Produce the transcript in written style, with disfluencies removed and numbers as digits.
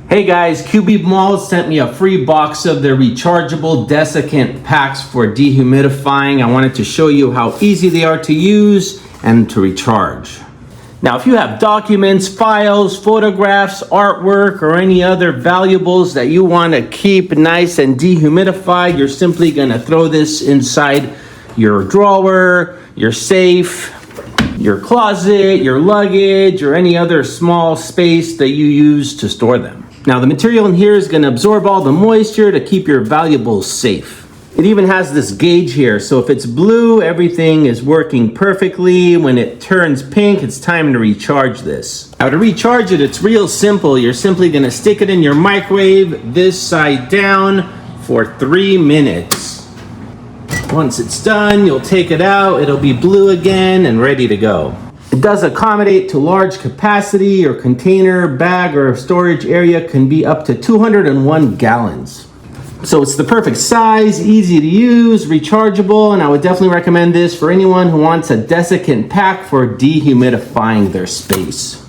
Hey guys, QBmalls sent me a free box of their rechargeable desiccant packs for dehumidifying. I wanted to show you how easy they are to use and to recharge. Now, if you have documents, files, photographs, artwork, or any other valuables that you want to keep nice and dehumidified, you're simply going to throw this inside your drawer, your safe, your closet, your luggage, or any other small space that you use to store them. Now, the material in here is going to absorb all the moisture to keep your valuables safe. It even has this gauge here, so if it's blue, everything is working perfectly. When it turns pink, it's time to recharge this. Now, to recharge it, it's real simple. You're simply going to stick it in your microwave this side down for 3 minutes. Once it's done, you'll take it out. It'll be blue again and ready to go. It does accommodate to large capacity. Your container, bag, or storage area can be up to 201 gallons. So it's the perfect size, easy to use, rechargeable, and I would definitely recommend this for anyone who wants a desiccant pack for dehumidifying their space.